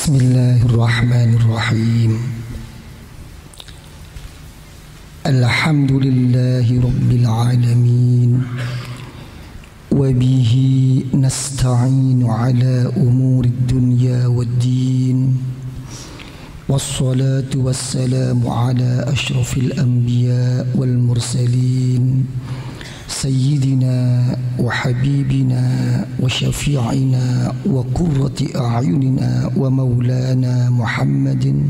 Bismillahirrahmanirrahim. Alhamdulillahi rabbil alamin. Wa bihi nasta'inu ala umuri dunya waddin. Wassalatu wassalamu ala ashrafil anbiya wal mursalin. Sayyidina wa habibina wa syafi'ina wa qurrati a'yunina wa maulana Muhammadin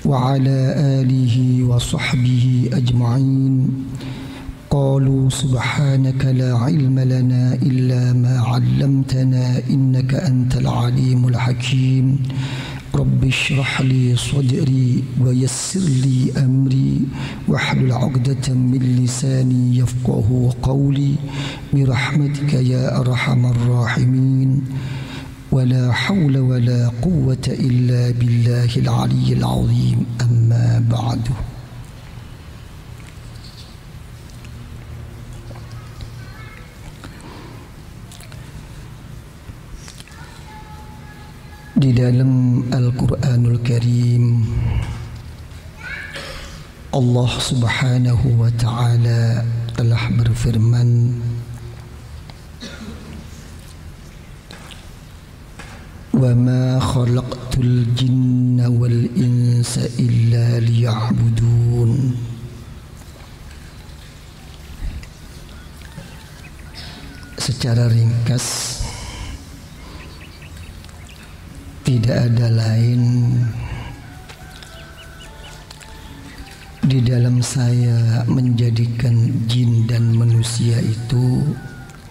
wa ala alihi wa sahbihi ajma'in. Qalu subhanaka la ilma lana illa ma 'allamtana innaka antal alimul hakim. Rabbi shrah li sadri wa yassir li amri wahlul 'uqdatam min lisani yafqahu qawli bi rahmatika ya arhamar rahimin. Wala hawla wala quwwata illa billahil aliyyil 'azim. Amma ba'du. Di dalam Al-Quranul Karim, Allah Subhanahu wa Ta'ala telah berfirman, "Wa ma khalaqtul jinna wal insa illa liya'budun." Secara ringkas, tidak ada lain di dalam saya menjadikan jin dan manusia itu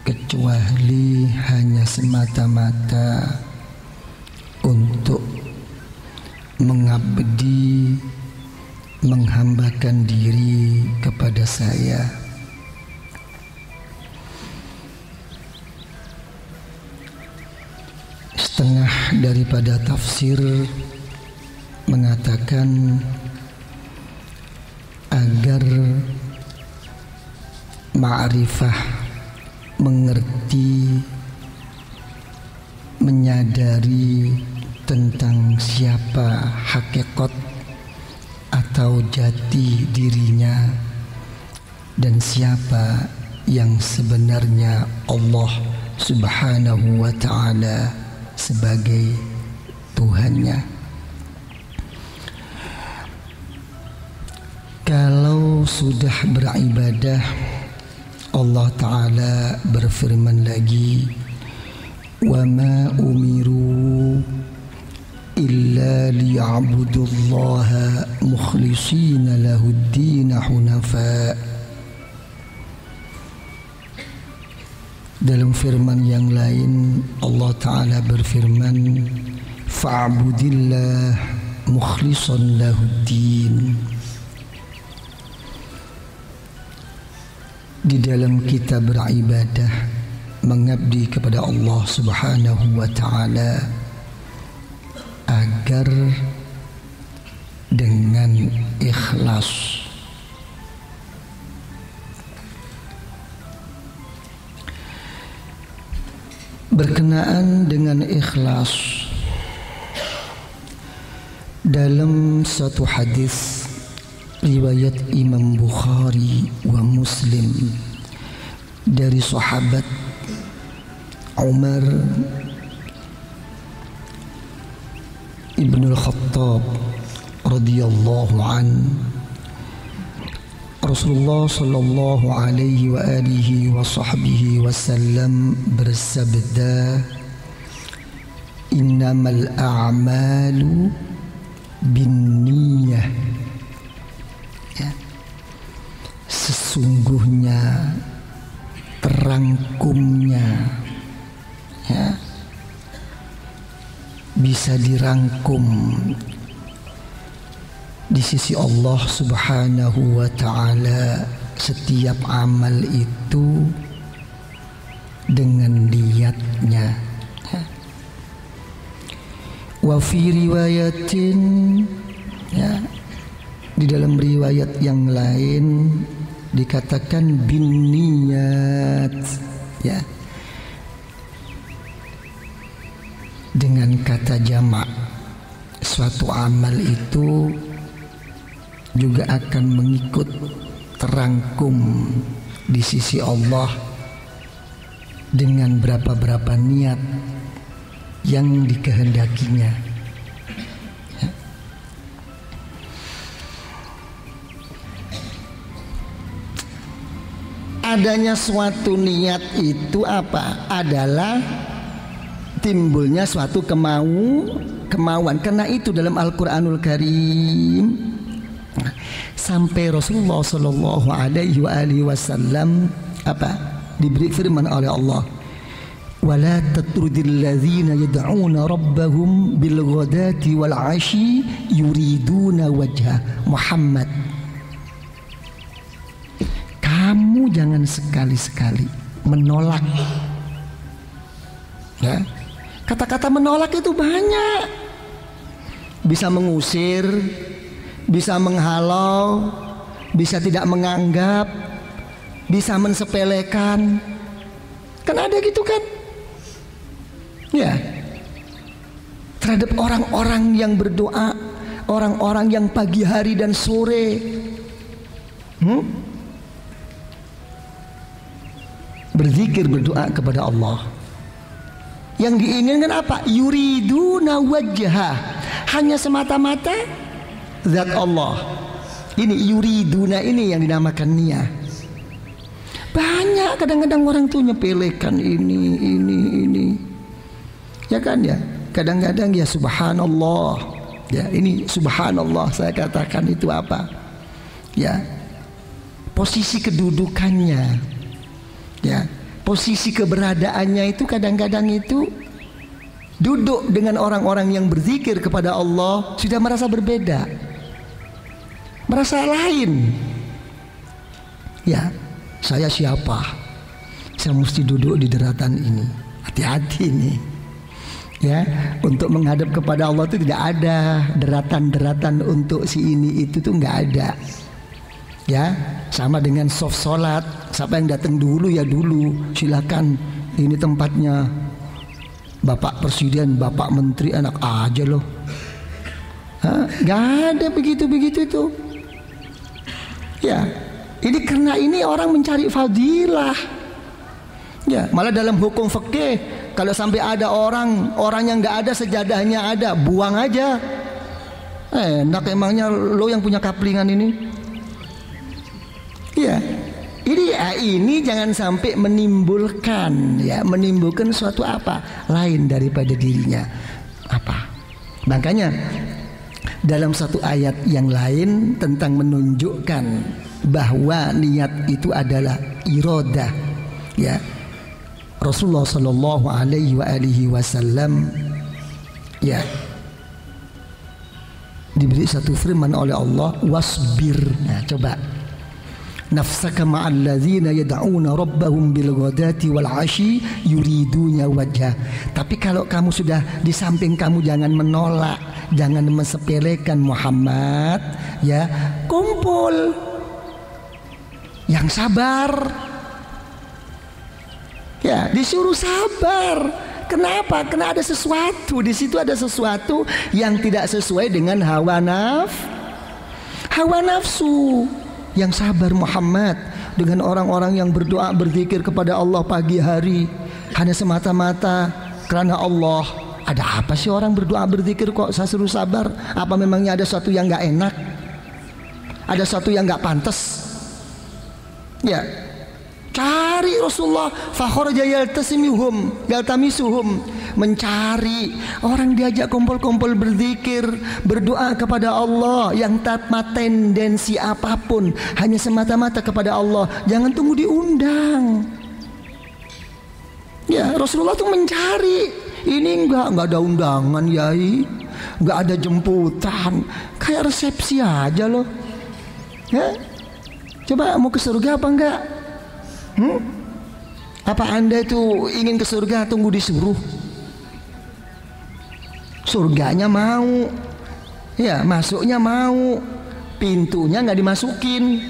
kecuali hanya semata-mata untuk mengabdi, menghambakan diri kepada saya. Setengah daripada tafsir mengatakan agar ma'rifah, mengerti, menyadari tentang siapa hakikat atau jati dirinya dan siapa yang sebenarnya Allah Subhanahu wa Ta'ala sebagai Tuhannya. Kalau sudah beribadah, Allah Ta'ala berfirman lagi, "Wa ma umiru illa liya'budullaha mukhlishina lahud-din hunafa." Dalam firman yang lain, Allah Ta'ala berfirman, "Fa'budillah mukhlishan lahuddin." Di dalam kita beribadah, mengabdi kepada Allah Subhanahu wa Ta'ala agar dengan ikhlas. Berkenaan dengan ikhlas, dalam satu hadis riwayat Imam Bukhari wa Muslim dari sahabat Umar ibn al-Khattab radhiyallahu anhu, Rasulullah sallallahu alaihi wa alihi wa sahbihi wasallam bersabda, "Innamal a'malu binniyah." Ya. Sesungguhnya, terangkumnya, ya, bisa dirangkum di sisi Allah Subhanahu wa Ta'ala setiap amal itu dengan niatnya. Wa fi riwayatin, ya, di dalam riwayat yang lain dikatakan bin niyat, ya. dengan kata jamak, suatu amal itu juga akan mengikut terangkum di sisi Allah dengan berapa niat yang dikehendakinya. Adanya suatu niat itu apa? Adalah timbulnya suatu kemauan. Karena itu dalam Al-Qur'anul Karim sampai Rasulullah sallallahu alaihi wasallam diberi firman oleh Allah, wala tatrudil ladzina yad'una rabbahum bil ghadati wal 'ashi yuriduna wajha Muhammad. Kamu jangan sekali-sekali menolak. Ya. Kata-kata menolak itu banyak. Bisa mengusir, bisa menghalau, bisa tidak menganggap, bisa mensepelekan. Kan ada gitu kan? Ya. Terhadap orang-orang yang berdoa, orang-orang yang pagi hari dan sore berzikir, berdoa kepada Allah. Yang diinginkan apa? Yuriduna wajha, hanya semata-mata zat Allah. Ini yuriduna, ini yang dinamakan niyah. Banyak kadang-kadang orang tuh nyepelekan ini. Ya kan ya? Kadang-kadang ya subhanallah. Ya, ini subhanallah saya katakan itu apa? Ya. Posisi kedudukannya. Ya, posisi keberadaannya itu kadang-kadang itu duduk dengan orang-orang yang berzikir kepada Allah sudah merasa berbeda, merasa lain. Ya, saya siapa? Saya mesti duduk di daratan ini. Hati-hati nih. Ya, untuk menghadap kepada Allah itu tidak ada deratan-deratan untuk si ini itu tuh nggak ada. Ya, sama dengan soft sholat. Siapa yang datang dulu ya dulu, silakan. Ini tempatnya Bapak Presiden, Bapak Menteri, enak aja loh. Gak ada begitu-begitu itu. Ya, ini karena ini orang mencari fadilah. Ya, malah dalam hukum fikih kalau sampai ada orang yang nggak ada sejadahnya ada, buang aja. Enak emangnya lo yang punya kaplingan ini. Ya, ini jangan sampai menimbulkan suatu apa lain daripada dirinya. Makanya dalam satu ayat yang lain tentang menunjukkan bahwa niat itu adalah iradah. Ya, Rasulullah Shallallahu Alaihi Wasallam ya diberi satu firman oleh Allah, wasbir. Nah, coba. Nafsaka ma'al ladzina yad'una rabbahum bil ghadati wal 'ashi yuriduna wajha. Tapi kalau kamu sudah di samping kamu jangan menolak, jangan mensepelekan Muhammad, ya, kumpul yang sabar. Ya, disuruh sabar. Kenapa? Karena ada sesuatu di situ, ada sesuatu yang tidak sesuai dengan hawa nafsu. Yang sabar Muhammad dengan orang-orang yang berdoa berzikir kepada Allah pagi hari hanya semata-mata karena Allah. Ada apa sih orang berdoa berzikir kok saya suruh sabar? Apa memangnya ada sesuatu yang nggak enak? Ada sesuatu yang nggak pantas? Ya, cari Rasulullah fakhraja yaltamisuhum, mencari orang diajak kumpul-kumpul berzikir, berdoa kepada Allah yang tanpa tendensi apapun, hanya semata-mata kepada Allah. Jangan tunggu diundang. Ya, Rasulullah tuh mencari. Ini enggak ada undangan, yai, enggak ada jemputan, kayak resepsi aja loh. Ya, coba mau ke surga apa enggak? Apa Anda itu ingin ke surga tunggu disuruh? Surganya mau, ya, masuknya mau, pintunya nggak dimasukin.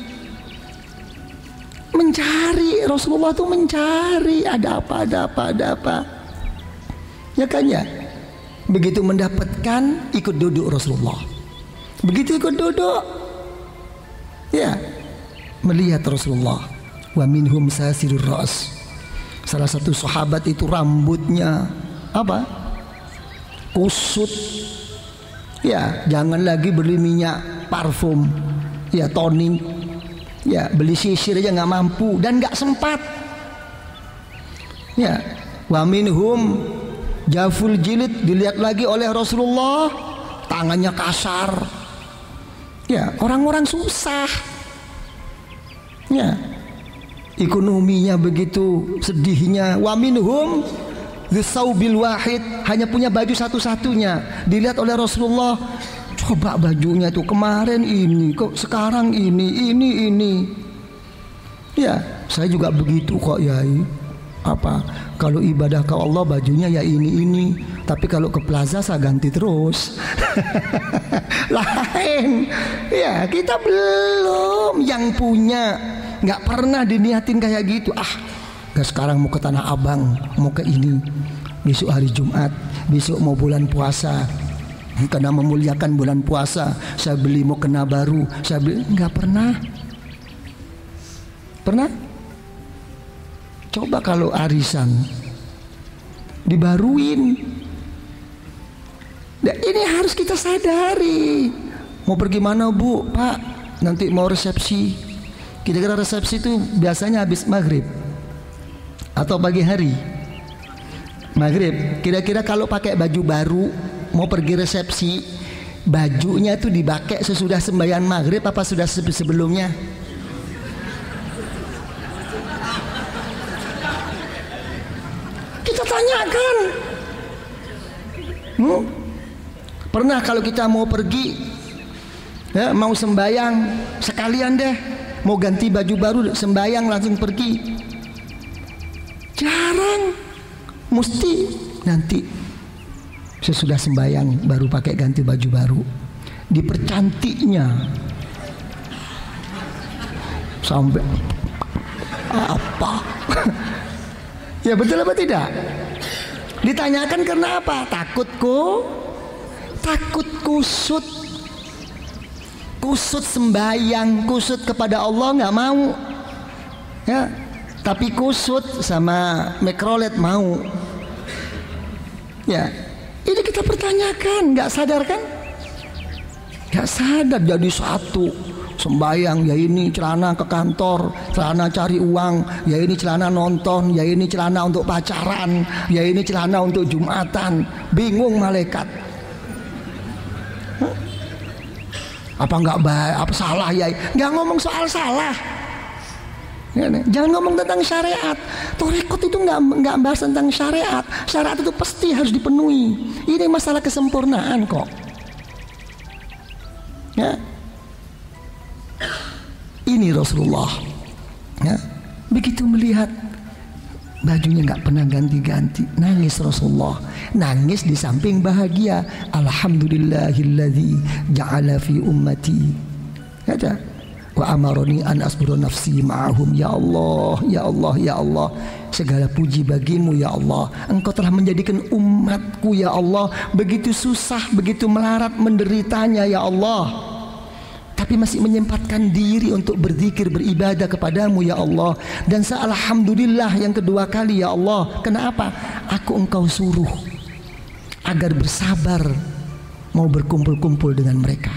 Mencari, Rasulullah tuh mencari ada apa. Ya kan ya? Begitu mendapatkan, ikut duduk Rasulullah. Begitu ikut duduk, ya, melihat Rasulullah. Wa minhum sasirur ras. Salah satu sahabat itu rambutnya apa? Kusut. Ya, jangan lagi beli minyak parfum, ya toning, ya beli sisir aja nggak mampu dan nggak sempat. Ya, wa minhum jaful jilid, dilihat lagi oleh Rasulullah, tangannya kasar. Ya, orang-orang susah. Ya, ekonominya begitu sedihnya. Wa minhum dzaubil wahid, hanya punya baju satu-satunya. Dilihat oleh Rasulullah, coba bajunya tuh kemarin ini, kok sekarang ini. Ya, saya juga begitu kok, Yai. Apa? Kalau ibadah ke Allah bajunya ya ini. Tapi kalau ke plaza saya ganti terus. Lain. Ya, kita belum yang punya. Nggak pernah diniatin kayak gitu. Gak sekarang mau ke Tanah Abang, mau ke ini. Besok hari Jumat, besok mau bulan puasa. Karena memuliakan bulan puasa, saya beli mau kena baru, saya beli. Nggak pernah. Pernah? Coba kalau arisan dibaruin. Nah, ini harus kita sadari. Mau pergi mana, Bu? Pak, nanti mau resepsi. Kira-kira resepsi itu biasanya habis maghrib atau pagi hari? Maghrib. Kira-kira kalau pakai baju baru mau pergi resepsi, bajunya tuh dipakai sesudah sembahyang maghrib apa sudah sebelumnya? Kita tanyakan. Pernah kalau kita mau pergi, ya, mau sembahyang sekalian deh, mau ganti baju baru sembahyang langsung pergi? Jarang. Mesti nanti sesudah sembahyang baru pakai ganti baju baru. Dipercantiknya sampai apa? Ya, betul apa tidak? Ditanyakan karena apa? Takut kusut. Kusut sembahyang, kusut kepada Allah nggak mau. Ya, tapi kusut sama mikrolet mau. Ya, ini kita pertanyakan, nggak sadar kan? Nggak sadar jadi satu. Sembayang, ya ini celana ke kantor, celana cari uang, ya ini celana nonton, ya ini celana untuk pacaran, ya ini celana untuk Jumatan. Bingung malaikat. Apa nggak baik? Apa salah ya? Nggak ngomong soal salah. Jangan ngomong tentang syariat. Thariqat itu nggak bahas tentang syariat. Syariat itu pasti harus dipenuhi. Ini masalah kesempurnaan kok. Ya. Ini Rasulullah, ya, begitu melihat bajunya nggak pernah ganti-ganti, nangis Rasulullah, nangis di samping bahagia. Alhamdulillahilladzi ja'ala fi ummati, kata, wa amaroni an asbura nafsi ma'ahum. Ya Allah, ya Allah, ya Allah, segala puji bagimu ya Allah. Engkau telah menjadikan umatku ya Allah begitu susah, begitu melarat menderitanya ya Allah, tapi masih menyempatkan diri untuk berzikir, beribadah kepadamu ya Allah. Dan alhamdulillah yang kedua kali ya Allah. Kenapa? Aku engkau suruh agar bersabar mau berkumpul-kumpul dengan mereka.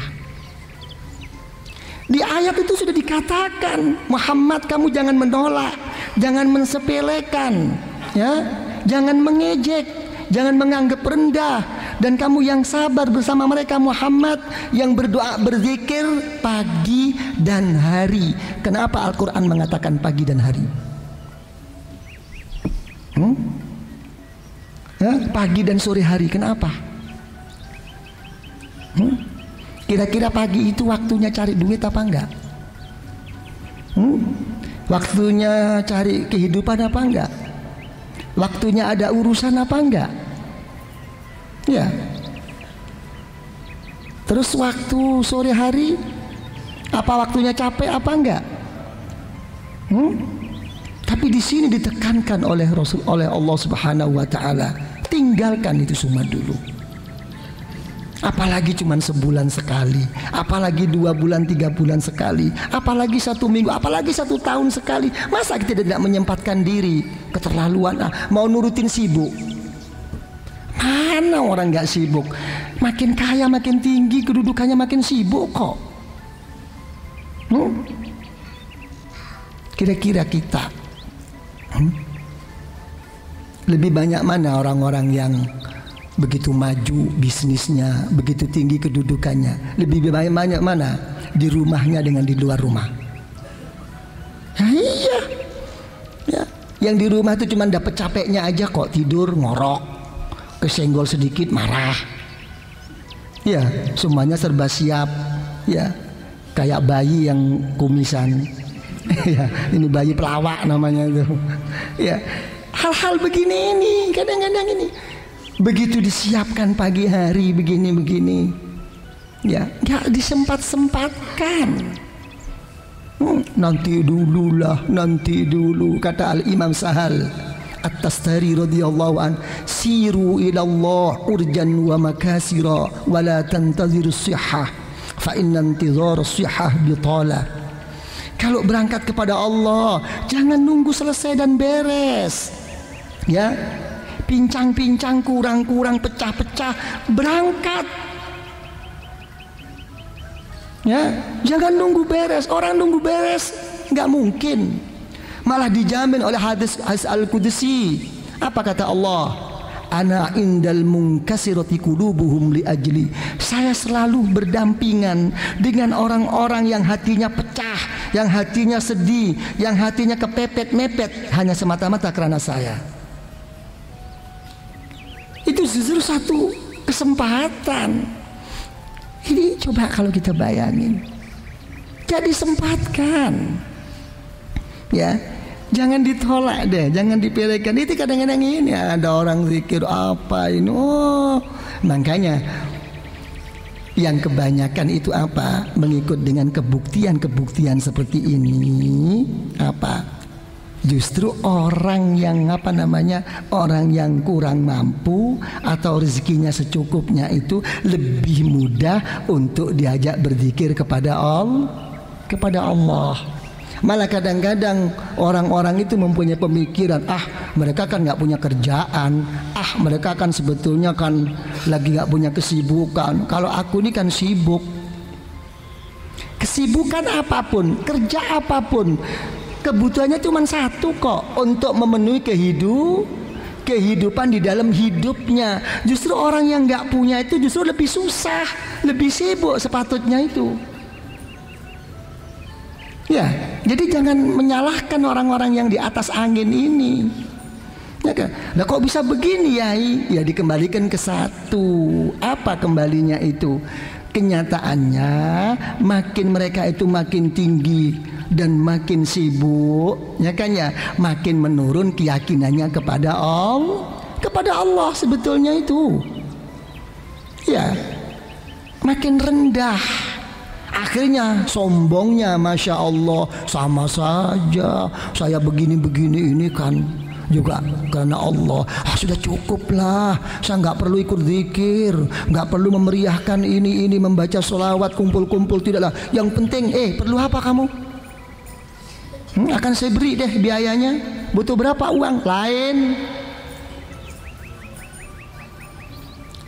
Di ayat itu sudah dikatakan, Muhammad, kamu jangan menolak, jangan mensepelekan, ya, jangan mengejek, jangan menganggap rendah. Dan kamu yang sabar bersama mereka Muhammad, yang berdoa berzikir pagi dan hari. Kenapa Al-Quran mengatakan pagi dan hari? Pagi dan sore hari, kenapa? Kira-kira pagi itu waktunya cari duit apa enggak? Waktunya cari kehidupan apa enggak? Waktunya ada urusan apa enggak? Ya. Terus waktu sore hari, apa waktunya capek apa enggak? Tapi di sini ditekankan oleh Allah Subhanahu wa taala, tinggalkan itu semua dulu. Apalagi cuma sebulan sekali, apalagi 2 bulan, 3 bulan sekali, apalagi 1 minggu, apalagi 1 tahun sekali. Masa kita tidak menyempatkan diri? Keterlaluan, mau nurutin sibuk. Mana orang gak sibuk? Makin kaya makin tinggi kedudukannya makin sibuk kok. Kira-kira kita lebih banyak mana orang-orang yang begitu maju bisnisnya, begitu tinggi kedudukannya? Lebih banyak mana di rumahnya dengan di luar rumah? Iya ya, yang di rumah itu cuma dapat capeknya aja kok, tidur ngorok, kesenggol sedikit marah. Ya, semuanya serba siap. Ya, kayak bayi yang kumisan. Ya, ini bayi pelawak namanya itu. Ya, hal-hal begini ini kadang-kadang ini begitu disiapkan pagi hari begini-begini, ya nggak disempat-sempatkan. Nanti dulu kata Al-Imam Sahal At-Tastari radhiyallahu an, siru ilallah urjan wa makasira wa la tantazir as-sihah fa inna intizar as-sihah bitala. Kalau berangkat kepada Allah jangan nunggu selesai dan beres, ya. Pincang-pincang, kurang-kurang, pecah-pecah, berangkat. Ya, jangan nunggu beres. Orang nunggu beres nggak mungkin. Malah dijamin oleh hadis Al-Qudsi. Apa kata Allah? Ana indal munkasirati qulubuhum li ajli. Saya selalu berdampingan dengan orang-orang yang hatinya pecah, yang hatinya sedih, yang hatinya kepepet-mepet hanya semata-mata karena saya. Itu justru satu kesempatan. Ini coba kalau kita bayangin, jadi sempatkan, ya, jangan ditolak deh, jangan dipilihkan. Itu kadang-kadang ini ada orang zikir apa ini, makanya yang kebanyakan itu apa, mengikut dengan kebuktian seperti ini apa? Justru orang yang orang yang kurang mampu atau rezekinya secukupnya itu lebih mudah untuk diajak berzikir kepada Allah. Malah kadang-kadang orang-orang itu mempunyai pemikiran, mereka kan nggak punya kerjaan, mereka kan sebetulnya kan lagi nggak punya kesibukan. Kalau aku ini kan sibuk. Kesibukan apapun, kerja apapun, kebutuhannya cuma satu kok, untuk memenuhi kehidupan di dalam hidupnya. Justru orang yang nggak punya itu justru lebih susah, lebih sibuk sepatutnya itu. Ya, jadi jangan menyalahkan orang-orang yang di atas angin ini. Ya kan? Nah, kok bisa begini ya? Ya dikembalikan ke satu. Apa kembalinya itu? Kenyataannya makin mereka itu makin tinggi dan makin sibuk, ya kan ya, makin menurun keyakinannya kepada Allah sebetulnya itu. Ya, makin rendah. Akhirnya sombongnya, masya Allah, sama saja saya begini-begini ini kan juga karena Allah. Sudah cukuplah, saya nggak perlu ikut zikir, nggak perlu memeriahkan ini membaca sholawat, kumpul-kumpul, tidaklah. Yang penting perlu apa kamu? Akan saya beri deh biayanya. Butuh berapa uang? Lain.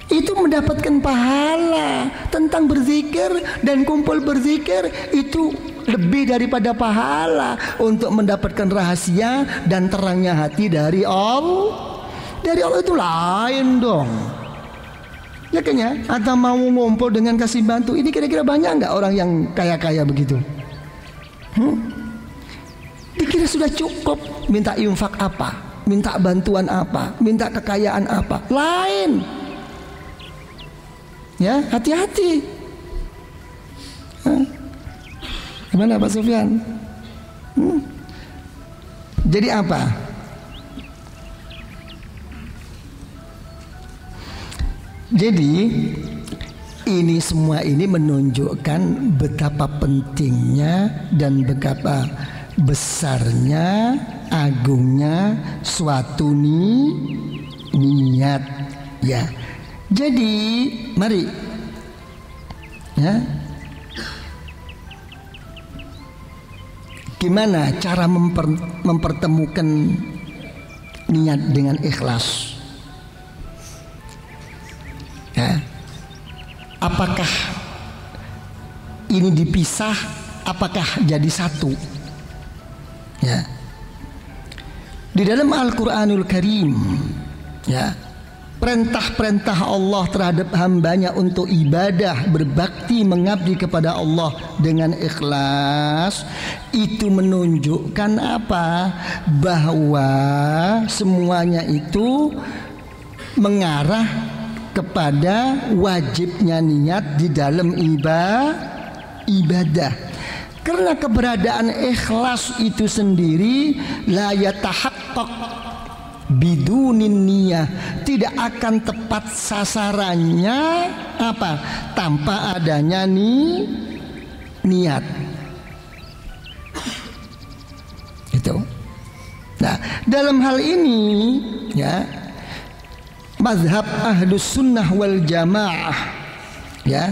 Itu mendapatkan pahala. Tentang berzikir dan kumpul berzikir itu lebih daripada pahala untuk mendapatkan rahasia dan terangnya hati dari Allah. Dari Allah itu lain dong. Ya kan ya? Atau mau ngumpul dengan kasih bantu. Ini kira-kira banyak nggak orang yang kaya-kaya begitu? Dikira sudah cukup. Minta infak apa? Minta bantuan apa? Minta kekayaan apa? Lain. Ya, hati-hati. Gimana Pak Sufyan? Jadi apa? Jadi ini semua ini menunjukkan betapa pentingnya dan betapa besarnya, agungnya suatu niat, ya. Jadi mari Ya. Gimana cara mempertemukan niat dengan ikhlas? Ya. Apakah ini dipisah? Apakah jadi satu? Ya. Di dalam Al-Quranul Karim, ya, perintah-perintah Allah terhadap hambanya untuk ibadah, berbakti, mengabdi kepada Allah dengan ikhlas, itu menunjukkan apa? Bahwa semuanya itu mengarah kepada wajibnya niat di dalam ibadah. Karena keberadaan ikhlas itu sendiri la yatahaqqaq bidunin niyah, tidak akan tepat sasarannya apa? Tanpa adanya niat. Itu. Nah, dalam hal ini ya, mazhab Ahlus Sunnah wal Jamaah ya,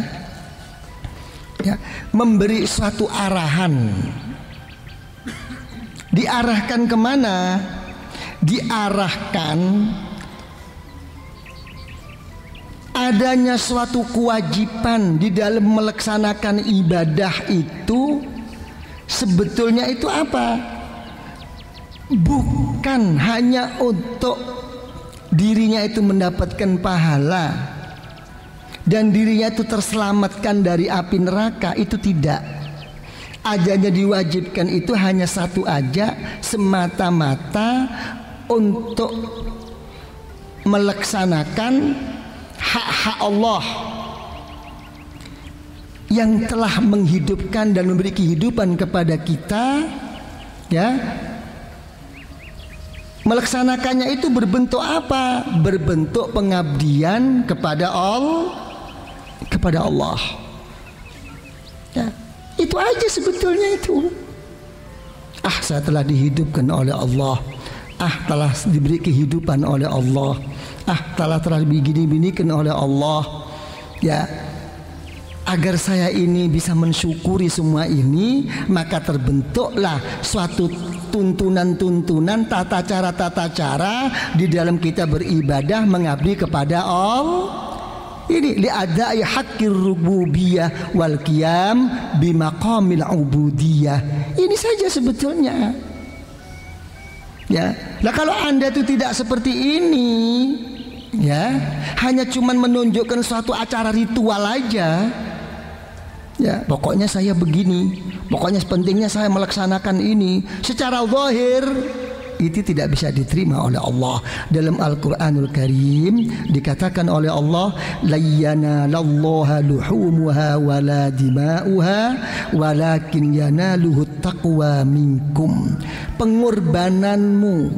memberi suatu arahan. Diarahkan kemana? Diarahkan adanya suatu kewajiban di dalam melaksanakan ibadah itu. Sebetulnya itu apa? Bukan hanya untuk dirinya itu mendapatkan pahala dan dirinya itu terselamatkan dari api neraka, itu tidak. Adanya diwajibkan itu hanya satu aja, semata-mata untuk melaksanakan hak-hak Allah yang telah menghidupkan dan memberi kehidupan kepada kita, ya. Melaksanakannya itu berbentuk apa? Berbentuk pengabdian kepada Allah. Ya, itu aja sebetulnya itu. Saya telah dihidupkan oleh Allah. Telah diberi kehidupan oleh Allah. Telah begini-binikan oleh Allah. Ya, agar saya ini bisa mensyukuri semua ini, maka terbentuklah suatu tuntunan-tuntunan, tata cara di dalam kita beribadah, mengabdi kepada Allah. Ini li'adai haqqir rububiyah wal qiyam bimaqamil ubudiyah. Ini saja sebetulnya. Ya. Lah kalau Anda itu tidak seperti ini, ya, hanya cuman menunjukkan suatu acara ritual aja. Ya, pokoknya saya begini, pokoknya pentingnya saya melaksanakan ini secara zahir, itu tidak bisa diterima oleh Allah. Dalam Al-Quranul Karim dikatakan oleh Allah, la yanalallaha luhumuha wala dima'uha walakin yanaluhu taqwa minkum. Pengorbananmu,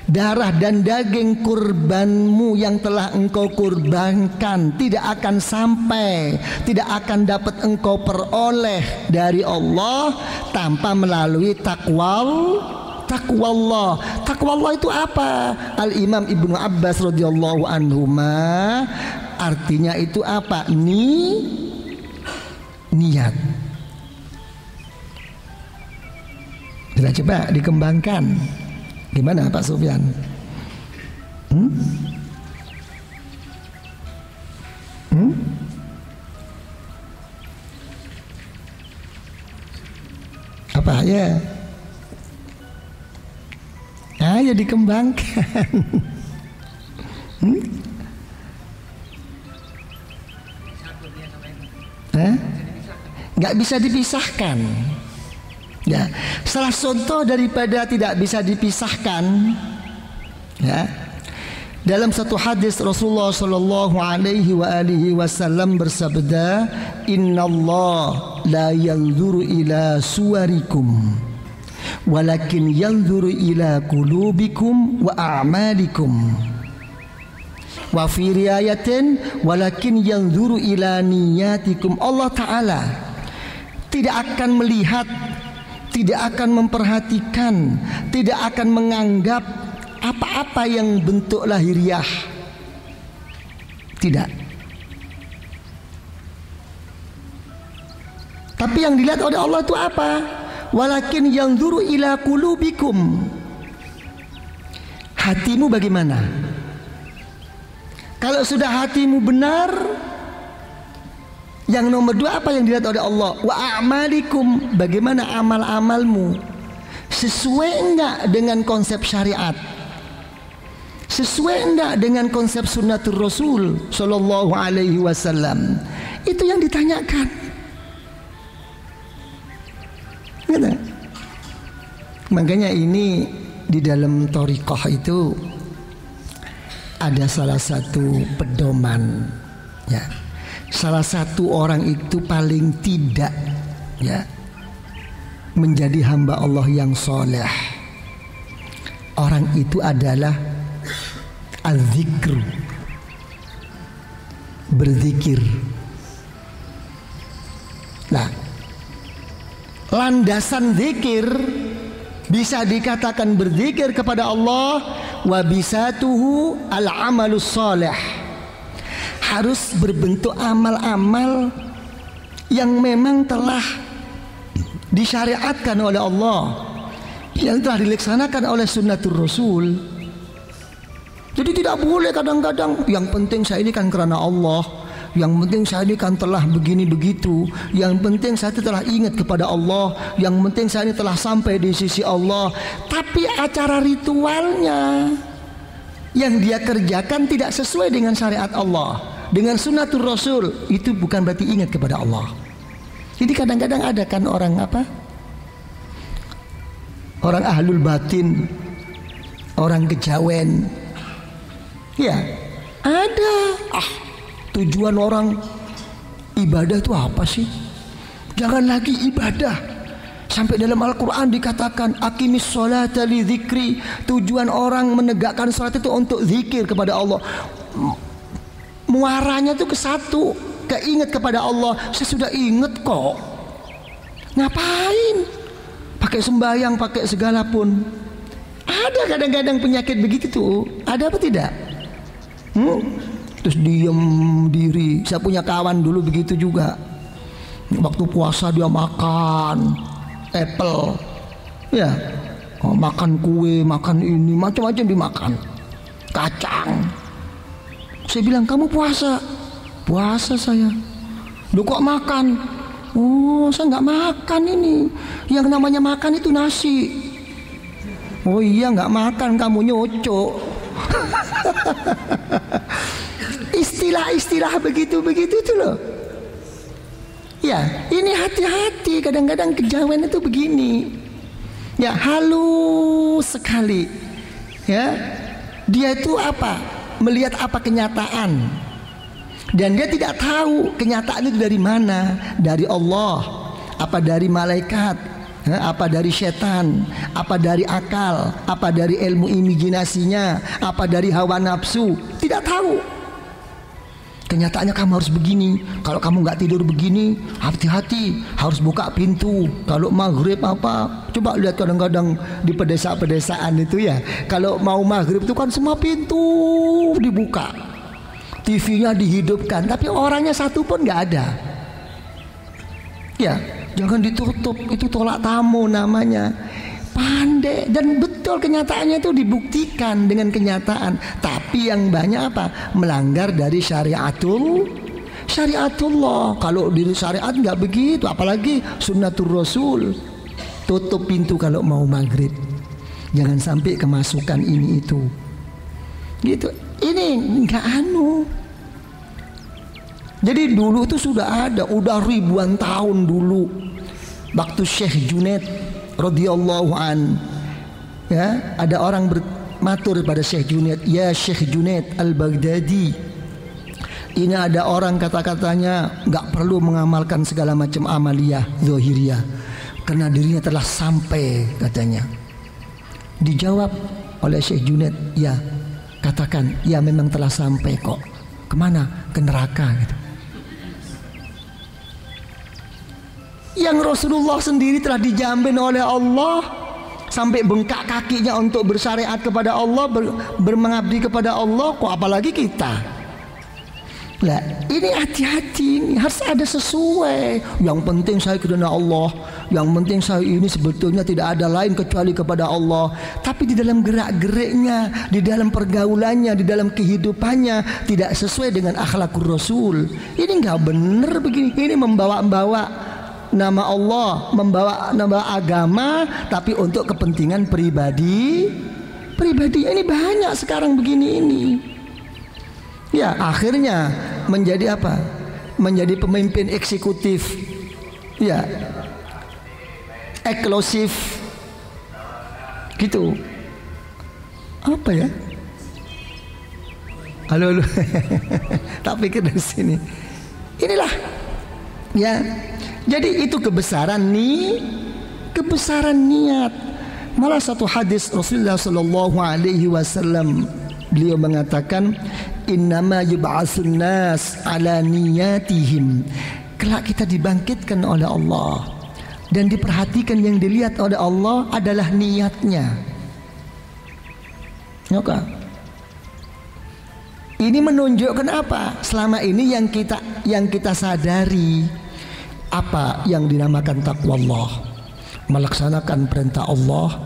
darah dan daging kurbanmu yang telah engkau kurbankan tidak akan sampai, tidak akan dapat engkau peroleh dari Allah tanpa melalui takwa Allah. Takwa Allah itu apa? Al-Imam Ibnu Abbas radhiyallahu anhuma, artinya itu apa? Niat. Coba dikembangkan. Gimana Pak Sufyan? Apa ya? Ya dikembangkan. Nggak bisa dipisahkan. Ya, salah contoh daripada tidak bisa dipisahkan, ya, dalam satu hadis Rasulullah Shallallahu Alaihi Wasallam bersabda, Inna Allah la yanzuru ila suwarikum, walakin yanzuru ila qulubikum wa a'malikum. Wa fi riwayatin, walakin yanzuru ila niyatikum. Allah Ta'ala tidak akan melihat, tidak akan memperhatikan, tidak akan menganggap apa-apa yang bentuk lahiriah. Tidak. Tapi yang dilihat oleh Allah itu apa? Walakin yanzuru ila qulubikum. Hatimu bagaimana? Kalau sudah hatimu benar, yang nomor dua apa yang dilihat oleh Allah? Wa a'malikum, bagaimana amal-amalmu? Sesuai enggak dengan konsep syariat? Sesuai enggak dengan konsep sunnatul Rasul sallallahu alaihi wasallam? Itu yang ditanyakan. Gitu. Makanya ini di dalam thariqah itu ada salah satu pedoman, ya. Salah satu orang itu paling tidak, ya, menjadi hamba Allah yang soleh. Orang itu adalah az-zikr, berzikir. Nah, landasan zikir bisa dikatakan berzikir kepada Allah, wa bisatuhu al-amalus soleh. Harus berbentuk amal-amal yang memang telah disyariatkan oleh Allah, yang telah dilaksanakan oleh sunnatul Rasul. Jadi tidak boleh kadang-kadang yang penting saya ini kan karena Allah, yang penting saya ini kan telah begini begitu, yang penting saya telah ingat kepada Allah, yang penting saya ini telah sampai di sisi Allah. Tapi acara ritualnya yang dia kerjakan tidak sesuai dengan syariat Allah, dengan sunnatul Rasul, itu bukan berarti ingat kepada Allah. Jadi kadang-kadang ada kan orang apa? Orang ahlul batin, orang kejawen. Ya, ada. Tujuan orang ibadah itu apa sih? Jangan lagi ibadah. Sampai dalam Al-Quran dikatakan aqimis sholata li dzikri. Tujuan orang menegakkan sholat itu untuk zikir kepada Allah. Muaranya itu ke satu, keinget kepada Allah. Saya sudah ingat kok. Ngapain? Pakai sembahyang, pakai segala pun. Ada kadang-kadang penyakit begitu tuh. Ada apa tidak? Terus diem diri. Saya punya kawan dulu begitu juga. Waktu puasa dia makan apple, ya, makan kue, makan ini, macam-macam dimakan, kacang. Saya bilang, kamu puasa? Puasa saya. Loh kok makan? Oh, saya nggak makan ini. Yang namanya makan itu nasi. Oh iya, nggak makan, kamu nyocok. Istilah-istilah begitu-begitu itu loh. Ya, ini hati-hati. Kadang-kadang kejawen itu begini. Ya, halus sekali. Ya, dia itu apa? Melihat apa kenyataan. Dan dia tidak tahu kenyataan itu dari mana. Dari Allah, apa dari malaikat, apa dari setan, apa dari akal, apa dari ilmu imajinasinya, apa dari hawa nafsu. Tidak tahu. Kenyataannya kamu harus begini. Kalau kamu nggak tidur begini, hati-hati, harus buka pintu. Kalau maghrib apa? Coba lihat kadang-kadang di pedesaan itu ya. Kalau mau maghrib itu kan semua pintu dibuka, TV-nya dihidupkan, tapi orangnya satu pun nggak ada. Ya, jangan ditutup. Itu tolak tamu namanya. Pandai, dan betul kenyataannya itu dibuktikan dengan kenyataan. Tapi yang banyak apa? Melanggar dari syariatullah. Kalau di syariat nggak begitu, apalagi sunnatul Rasul. Tutup pintu kalau mau maghrib. Jangan sampai kemasukan ini itu. Gitu. Ini nggak anu. Jadi dulu itu sudah ada, udah ribuan tahun dulu. Waktu Syekh Junaid radhiyallahu an, ya, ada orang bermatur pada Syekh Junaid, ya Syekh Junaid al-Baghdadi, ini ada orang kata-katanya nggak perlu mengamalkan segala macam amaliyah zahiriyah karena dirinya telah sampai, katanya. Dijawab oleh Syekh Junaid, ya, katakan, ya memang telah sampai kok. Kemana? Ke neraka, gitu. Yang Rasulullah sendiri telah dijamin oleh Allah sampai bengkak kakinya untuk bersyariat kepada Allah, bermengabdi kepada Allah, kok apalagi kita. Lah, ini hati-hati, ini harus ada sesuai. Yang penting saya karena Allah, yang penting saya ini sebetulnya tidak ada lain kecuali kepada Allah. Tapi di dalam gerak-geriknya, di dalam pergaulannya, di dalam kehidupannya tidak sesuai dengan akhlakul Rasul. Ini nggak benar begini. Ini membawa-bawa nama Allah, membawa nama agama, tapi untuk kepentingan pribadi. Ini banyak sekarang begini ini. Ya, akhirnya menjadi apa? Menjadi pemimpin eksekutif. Ya. Eksklusif. Gitu. Apa ya? Halo. Tak pikir dari sini. Inilah. Ya. Jadi itu kebesaran niat. Malah satu hadis Rasulullah sallallahu alaihi wasallam, beliau mengatakan, innama yub'atsun nas ala niyatihim. Kelak kita dibangkitkan oleh Allah, dan diperhatikan yang dilihat oleh Allah adalah niatnya. Oke. Ini menunjukkan apa? Selama ini yang kita sadari apa yang dinamakan takwa Allah, melaksanakan perintah Allah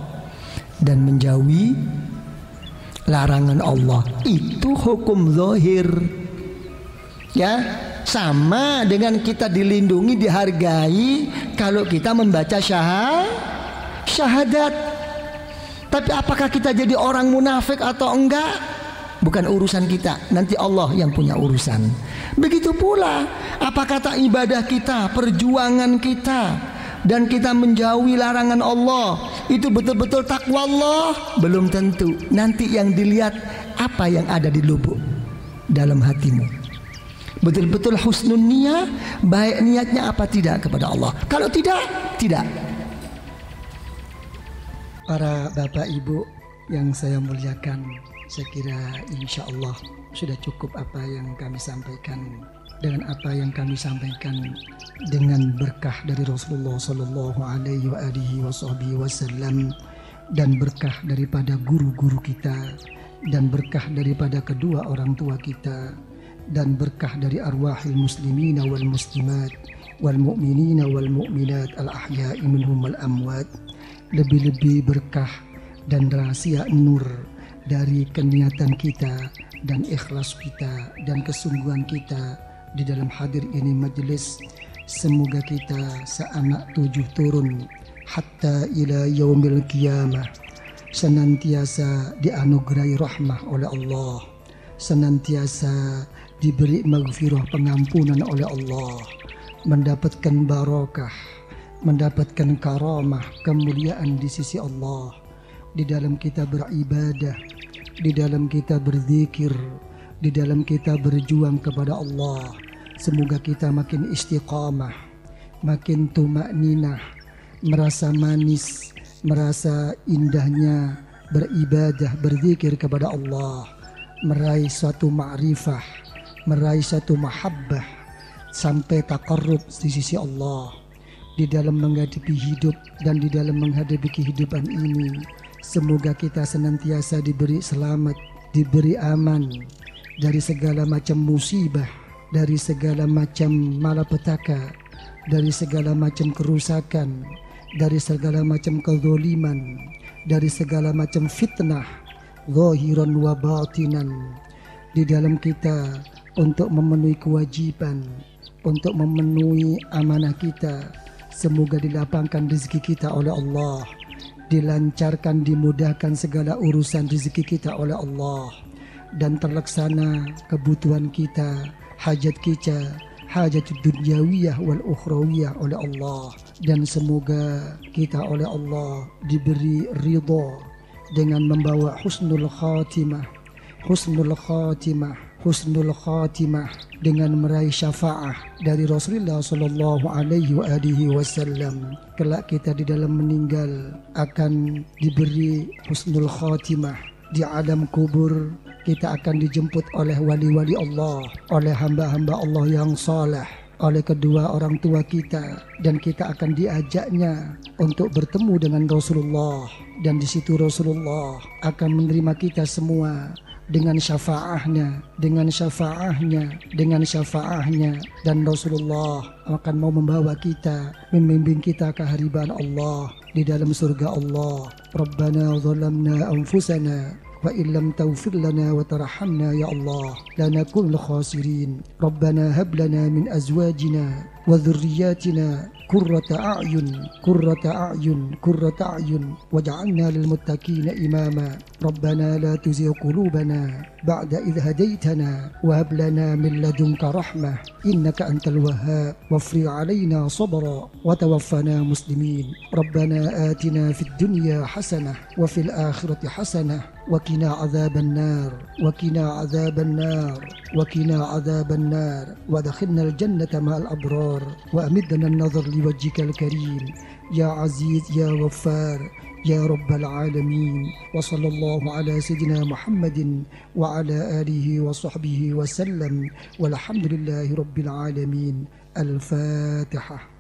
dan menjauhi larangan Allah. Itu hukum zahir. Ya, sama dengan kita dilindungi, dihargai kalau kita membaca syahadat. Tapi apakah kita jadi orang munafik atau enggak? Bukan urusan kita, nanti Allah yang punya urusan. Begitu pula apa kata ibadah kita, perjuangan kita, dan kita menjauhi larangan Allah, itu betul-betul takwa Allah? Belum tentu. Nanti yang dilihat apa yang ada di lubuk dalam hatimu. Betul-betul husnul niyah, baik niatnya apa tidak kepada Allah. Kalau tidak. Para bapak ibu yang saya muliakan, saya kira insya Allah sudah cukup apa yang kami sampaikan. Dengan apa yang kami sampaikan, dengan berkah dari Rasulullah Sallallahu Alaihi Wasallam, dan berkah daripada guru-guru kita, dan berkah daripada kedua orang tua kita, dan berkah dari arwahil muslimina wal muslimat wal mu'minina wal mu'minat al ahya'i minhum wal amwat. Lebih-lebih berkah dan rahasia nur dari keniatan kita dan ikhlas kita dan kesungguhan kita di dalam hadir ini majelis. Semoga kita seanak 7 turun hatta ila yaumil qiyamah senantiasa dianugerahi rahmah oleh Allah, senantiasa diberi maghfirah, pengampunan oleh Allah, mendapatkan barakah, mendapatkan karamah, kemuliaan di sisi Allah, di dalam kita beribadah, di dalam kita berzikir, di dalam kita berjuang kepada Allah. Semoga kita makin istiqamah, makin tumakninah, merasa manis, merasa indahnya beribadah, berzikir kepada Allah, meraih suatu ma'rifah, meraih suatu mahabbah, sampai taqarrub di sisi Allah. Di dalam menghadapi hidup dan di dalam menghadapi kehidupan ini, semoga kita senantiasa diberi selamat, diberi aman dari segala macam musibah, dari segala macam malapetaka, dari segala macam kerusakan, dari segala macam kezaliman, dari segala macam fitnah zahiran wa batinan. Di dalam kita untuk memenuhi kewajiban, untuk memenuhi amanah kita, semoga dilapangkan rezeki kita oleh Allah, dilancarkan, dimudahkan segala urusan rezeki kita oleh Allah, dan terlaksana kebutuhan kita, hajat kita, hajat dunyawiyah wal ukhrawiyah oleh Allah. Dan semoga kita oleh Allah diberi ridha dengan membawa husnul khatimah, husnul khatimah, husnul khatimah, dengan meraih syafaah dari Rasulullah Sallallahu Alaihi Wasallam. Kelak kita di dalam meninggal akan diberi husnul khatimah. Di alam kubur kita akan dijemput oleh wali-wali Allah, oleh hamba-hamba Allah yang saleh, oleh kedua orang tua kita, dan kita akan diajaknya untuk bertemu dengan Rasulullah. Dan di situ Rasulullah akan menerima kita semua dengan syafaahnya, dengan syafaahnya, dengan syafaahnya, dan Rasulullah akan mau membawa kita, membimbing kita ke hariban Allah di dalam surga Allah. Rabbana zalamna anfusana wa illam taghfir lana wa tarhamna ya Allah lanakunul khasirin. Rabbana hab lana min azwajina wa dhurriyyatina قرة أعين واجعلنا للمتقين إماما ربنا لا تزغ قلوبنا بعد إذ هديتنا وهب لنا من لدنك رحمة إنك أنت الوهاب وافرغ علينا صبرا وتوفنا مسلمين ربنا آتنا في الدنيا حسنة وفي الآخرة حسنة وقنا عذاب النار وادخلنا الجنة مع الأبرار وأمدنا النظر لوجهك الكريم يا عزيز يا غفار يا رب العالمين. وصلى الله على سيدنا محمد وعلى آله وصحبه وسلم والحمد لله رب العالمين. الفاتحة.